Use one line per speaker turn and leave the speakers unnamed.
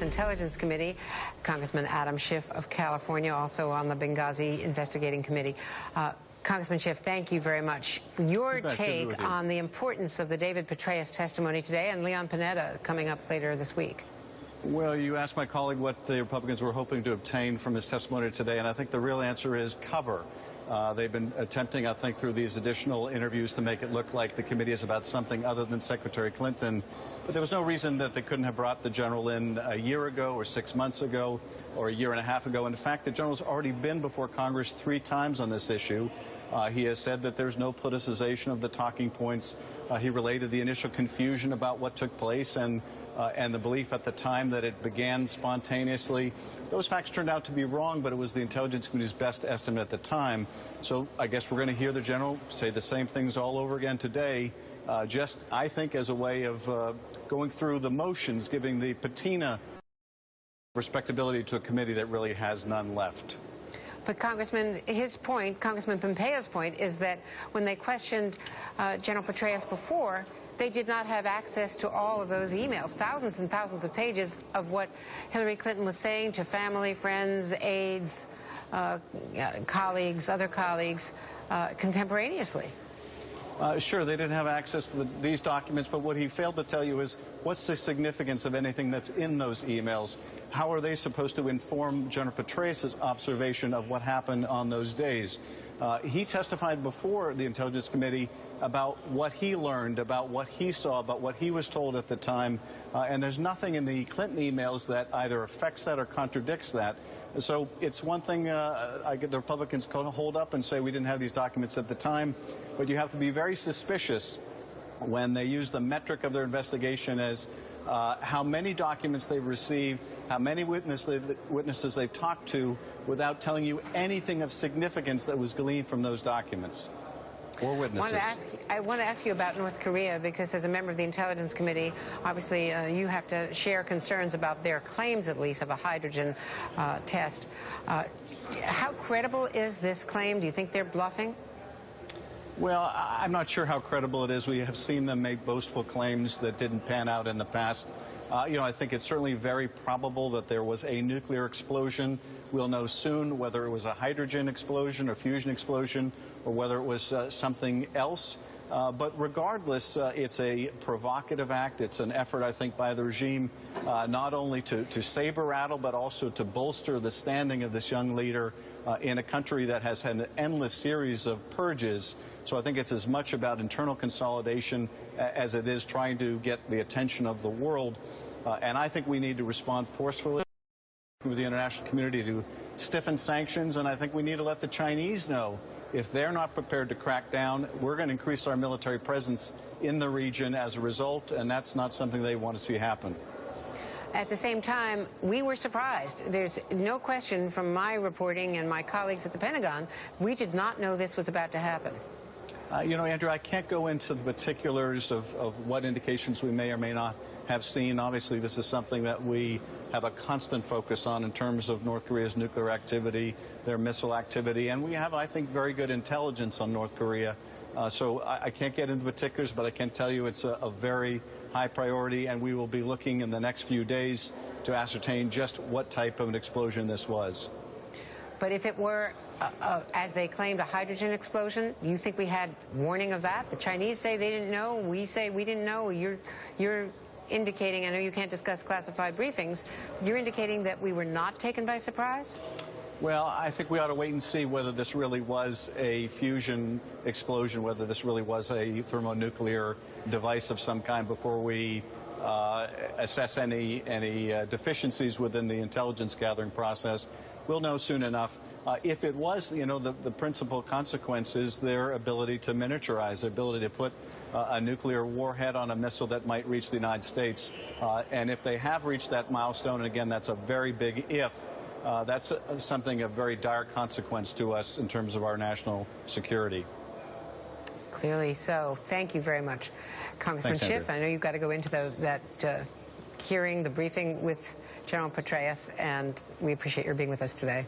Intelligence Committee. Congressman Adam Schiff of California, also on the Benghazi Investigating Committee. Congressman Schiff, thank you very much. Your take on the importance of the David Petraeus testimony today and Leon Panetta coming up later this week.
Well, you asked my colleague what the Republicans were hoping to obtain from his testimony today, and I think the real answer is cover. They've been attempting, I think, through these additional interviews to make it look like the committee is about something other than Secretary Clinton. But there was no reason that they couldn't have brought the general in a year ago or 6 months ago or a year and a half ago. In fact, the general's already been before Congress 3 times on this issue. He has said that there's no politicization of the talking points. He related the initial confusion about what took place and the belief at the time that it began spontaneously. Those facts turned out to be wrong, but it was the Intelligence Committee's best estimate at the time. So I guess we're going to hear the general say the same things all over again today, just, I think, as a way of going through the motions, giving the patina respectability to a committee that really has none left.
But Congressman, Congressman Pompeo's point is that when they questioned General Petraeus before, they did not have access to all of those emails, thousands and thousands of pages of what Hillary Clinton was saying to family, friends, aides, colleagues, other colleagues, contemporaneously.
Sure, they didn't have access to these documents, but what he failed to tell you is what's the significance of anything that's in those emails? How are they supposed to inform General Petraeus' observation of what happened on those days? He testified before the Intelligence Committee about what he learned, about what he saw, about what he was told at the time, and there's nothing in the Clinton emails that either affects that or contradicts that. So it's one thing the Republicans can hold up and say we didn't have these documents at the time, but you have to be very suspicious when they use the metric of their investigation as how many documents they've received, how many witnesses they've talked to, without telling you anything of significance that was gleaned from those documents or witnesses.
I want to ask you about North Korea, because as a member of the Intelligence Committee, obviously you have to share concerns about their claims, at least, of a hydrogen test. How credible is this claim? Do you think they're bluffing?
Well, I'm not sure how credible it is. We have seen them make boastful claims that didn't pan out in the past. I think it's certainly very probable that there was a nuclear explosion. We'll know soon whether it was a hydrogen explosion or fusion explosion or whether it was something else. But regardless, it's a provocative act. It's an effort, I think, by the regime not only to saber rattle, but also to bolster the standing of this young leader in a country that has had an endless series of purges. So I think it's as much about internal consolidation as it is trying to get the attention of the world. And I think we need to respond forcefully with the international community to stiffen sanctions, and I think we need to let the Chinese know if they're not prepared to crack down, we're going to increase our military presence in the region as a result, and that's not something they want to see happen.
At the same time, we were surprised. There's no question from my reporting and my colleagues at the Pentagon, we did not know this was about to happen.
Andrew, I can't go into the particulars of what indications we may or may not have seen. Obviously, this is something that we have a constant focus on in terms of North Korea's nuclear activity, their missile activity, and we have, I think, very good intelligence on North Korea. So I can't get into particulars, but I can tell you it's a very high priority, and we will be looking in the next few days to ascertain just what type of an explosion this was.
But if it were, as they claimed, a hydrogen explosion, you think we had warning of that? The Chinese say they didn't know. We say we didn't know. You're indicating, I know you can't discuss classified briefings, you're indicating that we were not taken by surprise?
Well, I think we ought to wait and see whether this really was a fusion explosion, whether this really was a thermonuclear device of some kind before we assess any deficiencies within the intelligence gathering process. We'll know soon enough. If it was, the principal consequence is their ability to miniaturize, their ability to put a nuclear warhead on a missile that might reach the United States. And if they have reached that milestone, and again, that's a very big if, that's something of very dire consequence to us in terms of our national security.
Clearly so. Thank you very much, Congressman Schiff. I know you've got to go into that hearing, the briefing with General Petraeus, and we appreciate your being with us today.